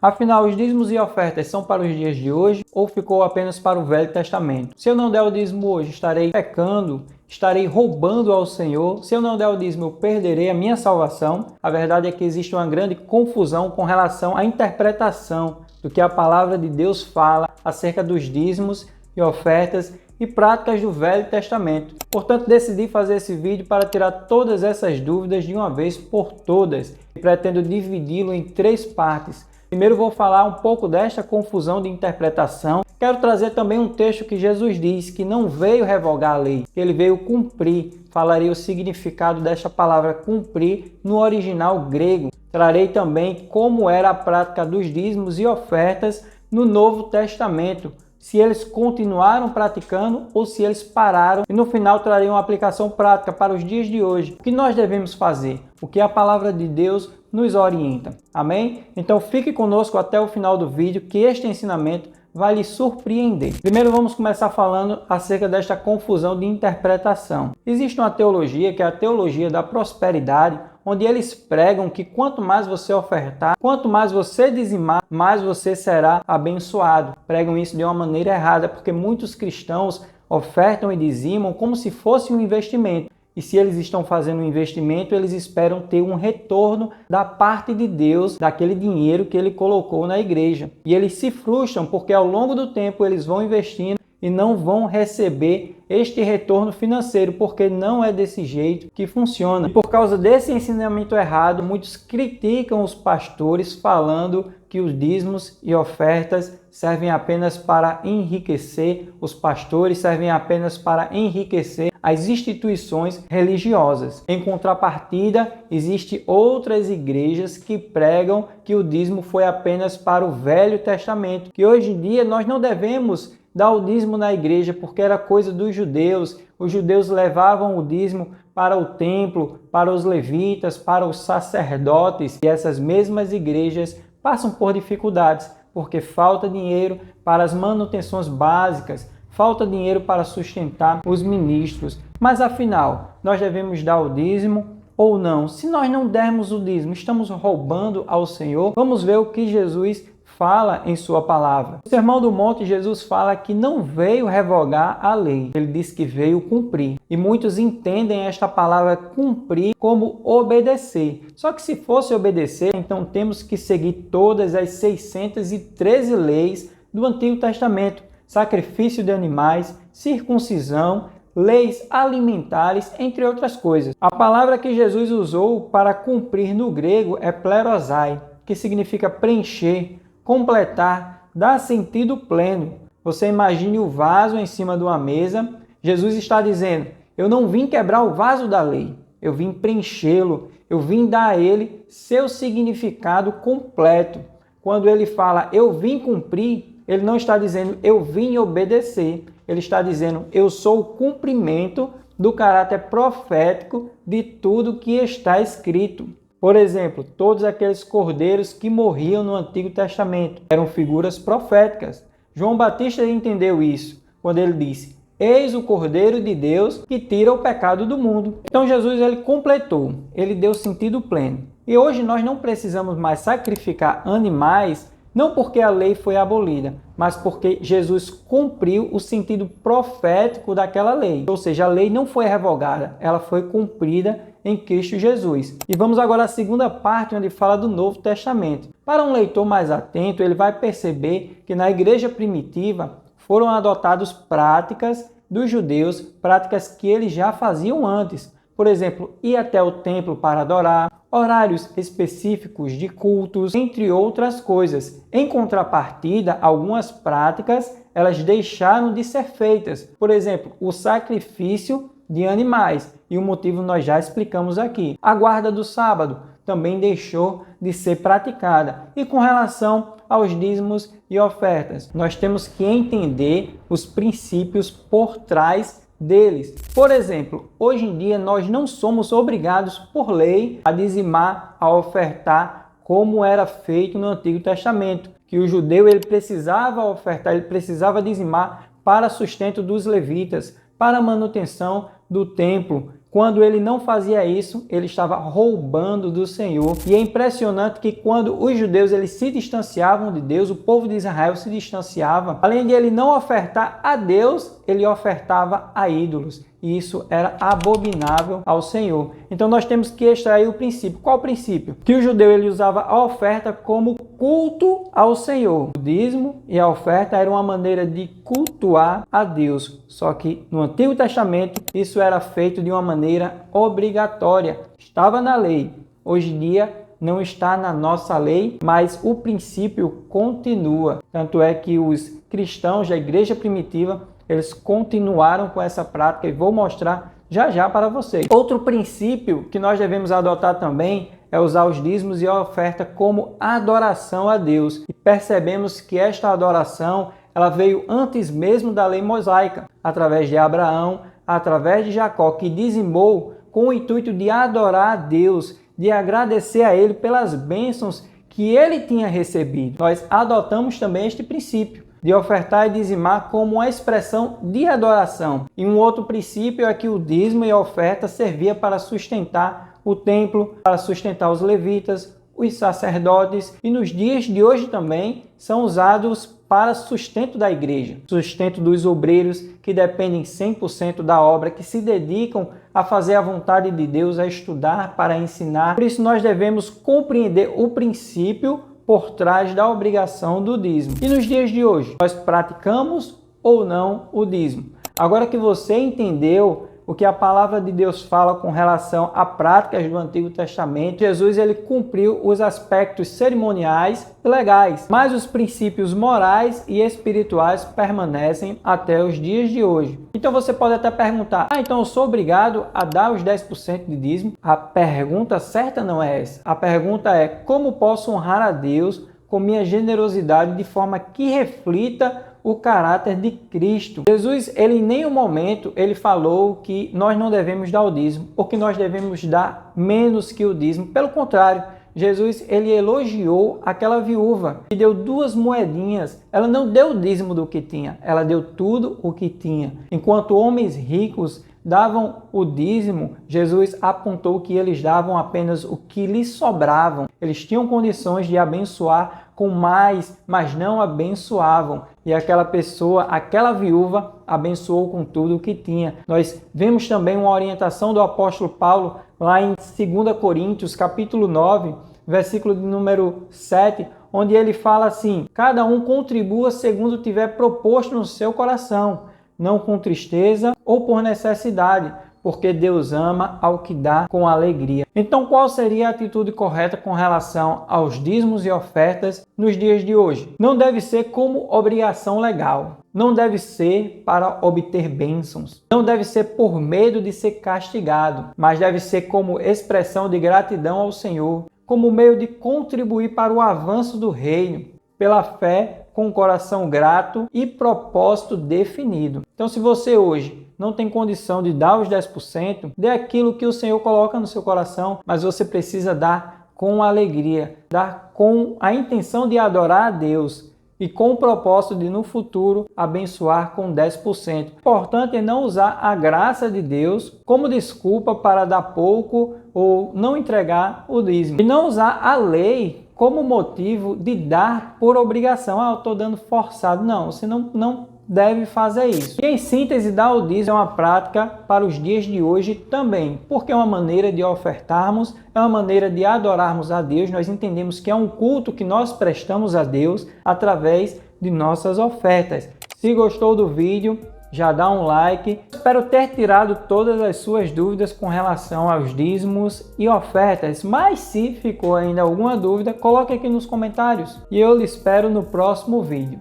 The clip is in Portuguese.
Afinal, os dízimos e ofertas são para os dias de hoje ou ficou apenas para o Velho Testamento? Se eu não der o dízimo hoje, estarei pecando, estarei roubando ao Senhor. Se eu não der o dízimo, eu perderei a minha salvação. A verdade é que existe uma grande confusão com relação à interpretação do que a palavra de Deus fala acerca dos dízimos e ofertas e práticas do Velho Testamento. Portanto, decidi fazer esse vídeo para tirar todas essas dúvidas de uma vez por todas e pretendo dividi-lo em 3 partes. Primeiro vou falar um pouco desta confusão de interpretação. Quero trazer também um texto que Jesus diz que não veio revogar a lei, que ele veio cumprir. Falarei o significado desta palavra cumprir no original grego. Trarei também como era a prática dos dízimos e ofertas no Novo Testamento, se eles continuaram praticando ou se eles pararam. E no final trarei uma aplicação prática para os dias de hoje. O que nós devemos fazer? O que a palavra de Deus nos orienta. Amém? Então fique conosco até o final do vídeo, que este ensinamento vai lhe surpreender. Primeiro vamos começar falando acerca desta confusão de interpretação. Existe uma teologia que é a teologia da prosperidade, onde eles pregam que quanto mais você ofertar, quanto mais você dizimar, mais você será abençoado. Pregam isso de uma maneira errada, porque muitos cristãos ofertam e dizimam como se fosse um investimento. E se eles estão fazendo um investimento, eles esperam ter um retorno da parte de Deus, daquele dinheiro que ele colocou na igreja. E eles se frustram porque ao longo do tempo eles vão investindo e não vão receber este retorno financeiro, porque não é desse jeito que funciona. E por causa desse ensinamento errado, muitos criticam os pastores falando que os dízimos e ofertas servem apenas para enriquecer os pastores, servem apenas para enriquecer as instituições religiosas. Em contrapartida, existem outras igrejas que pregam que o dízimo foi apenas para o Velho Testamento, que hoje em dia nós não devemos dar o dízimo na igreja porque era coisa dos judeus. Os judeus levavam o dízimo para o templo, para os levitas, para os sacerdotes, e essas mesmas igrejas passam por dificuldades porque falta dinheiro para as manutenções básicas, falta dinheiro para sustentar os ministros. Mas afinal, nós devemos dar o dízimo ou não? Se nós não dermos o dízimo, estamos roubando ao Senhor? Vamos ver o que Jesus fala em sua palavra. No Sermão do Monte, Jesus fala que não veio revogar a lei. Ele diz que veio cumprir. E muitos entendem esta palavra cumprir como obedecer. Só que se fosse obedecer, então temos que seguir todas as 613 leis do Antigo Testamento. Sacrifício de animais, circuncisão, leis alimentares, entre outras coisas. A palavra que Jesus usou para cumprir no grego é plerosai, que significa preencher, completar, dar sentido pleno. Você imagine o vaso em cima de uma mesa. Jesus está dizendo, eu não vim quebrar o vaso da lei, eu vim preenchê-lo, eu vim dar a ele seu significado completo. Quando ele fala, eu vim cumprir, ele não está dizendo, eu vim obedecer. Ele está dizendo, eu sou o cumprimento do caráter profético de tudo que está escrito. Por exemplo, todos aqueles cordeiros que morriam no Antigo Testamento eram figuras proféticas. João Batista entendeu isso quando ele disse, eis o Cordeiro de Deus que tira o pecado do mundo. Então Jesus ele completou, ele deu sentido pleno. E hoje nós não precisamos mais sacrificar animais, não porque a lei foi abolida, mas porque Jesus cumpriu o sentido profético daquela lei. Ou seja, a lei não foi revogada, ela foi cumprida em Cristo Jesus. E vamos agora à segunda parte, onde fala do Novo Testamento. Para um leitor mais atento, ele vai perceber que na igreja primitiva foram adotadas práticas dos judeus, práticas que eles já faziam antes. Por exemplo, ir até o templo para adorar, horários específicos de cultos, entre outras coisas. Em contrapartida, algumas práticas elas deixaram de ser feitas. Por exemplo, o sacrifício de animais. E o motivo nós já explicamos aqui. A guarda do sábado também deixou de ser praticada. E com relação aos dízimos e ofertas, nós temos que entender os princípios por trás deles. Por exemplo, hoje em dia nós não somos obrigados por lei a dizimar, a ofertar como era feito no Antigo Testamento, que o judeu ele precisava ofertar, ele precisava dizimar para sustento dos levitas, para a manutenção do templo. Quando ele não fazia isso, ele estava roubando do Senhor. E é impressionante que quando os judeus eles se distanciavam de Deus, o povo de Israel se distanciava, além de ele não ofertar a Deus, ele ofertava a ídolos. E isso era abominável ao Senhor. Então nós temos que extrair o princípio. Qual o princípio? Que o judeu ele usava a oferta como culto ao Senhor. O dízimo e a oferta era uma maneira de cultuar a Deus. Só que no Antigo Testamento isso era feito de uma maneira obrigatória. Estava na lei. Hoje em dia não está na nossa lei, mas o princípio continua. Tanto é que os cristãos da igreja primitiva eles continuaram com essa prática e vou mostrar já já para vocês. Outro princípio que nós devemos adotar também é usar os dízimos e a oferta como adoração a Deus. E percebemos que esta adoração ela veio antes mesmo da lei mosaica, através de Abraão, através de Jacó, que dizimou com o intuito de adorar a Deus, de agradecer a Ele pelas bênçãos que ele tinha recebido. Nós adotamos também este princípio de ofertar e dizimar como uma expressão de adoração. E um outro princípio é que o dízimo e a oferta servia para sustentar o templo, para sustentar os levitas, os sacerdotes, e nos dias de hoje também são usados para sustento da igreja, sustento dos obreiros que dependem 100% da obra, que se dedicam a fazer a vontade de Deus, a estudar, para ensinar. Por isso nós devemos compreender o princípio por trás da obrigação do dízimo. E nos dias de hoje, nós praticamos ou não o dízimo? Agora que você entendeu o que a palavra de Deus fala com relação a práticas do Antigo Testamento, Jesus ele cumpriu os aspectos cerimoniais e legais, mas os princípios morais e espirituais permanecem até os dias de hoje. Então você pode até perguntar, então eu sou obrigado a dar os 10% de dízimo? A pergunta certa não é essa. A pergunta é, como posso honrar a Deus com minha generosidade de forma que reflita o caráter de Cristo? Jesus, ele em nenhum momento ele falou que nós não devemos dar o dízimo ou que nós devemos dar menos que o dízimo. Pelo contrário, Jesus ele elogiou aquela viúva que deu 2 moedinhas. Ela não deu o dízimo do que tinha, ela deu tudo o que tinha. Enquanto homens ricos davam o dízimo, Jesus apontou que eles davam apenas o que lhes sobravam. Eles tinham condições de abençoar com mais, mas não abençoavam. E aquela pessoa, aquela viúva, abençoou com tudo o que tinha. Nós vemos também uma orientação do apóstolo Paulo lá em 2 Coríntios, capítulo 9, versículo de número 7, onde ele fala assim: cada um contribua segundo tiver proposto no seu coração, não com tristeza ou por necessidade, porque Deus ama ao que dá com alegria. Então, qual seria a atitude correta com relação aos dízimos e ofertas nos dias de hoje? Não deve ser como obrigação legal. Não deve ser para obter bênçãos. Não deve ser por medo de ser castigado, mas deve ser como expressão de gratidão ao Senhor, como meio de contribuir para o avanço do reino, pela fé, com um coração grato e propósito definido. Então, se você hoje não tem condição de dar os 10%, dê aquilo que o Senhor coloca no seu coração, mas você precisa dar com alegria, dar com a intenção de adorar a Deus e com o propósito de no futuro abençoar com 10%. O importante é não usar a graça de Deus como desculpa para dar pouco ou não entregar o dízimo. E não usar a lei como motivo de dar por obrigação. Eu estou dando forçado. Não, você não deve fazer isso. E em síntese, dar o dízimo é uma prática para os dias de hoje também, porque é uma maneira de ofertarmos, é uma maneira de adorarmos a Deus. Nós entendemos que é um culto que nós prestamos a Deus através de nossas ofertas. Se gostou do vídeo, já dá um like. Espero ter tirado todas as suas dúvidas com relação aos dízimos e ofertas, mas se ficou ainda alguma dúvida, coloque aqui nos comentários e eu lhe espero no próximo vídeo.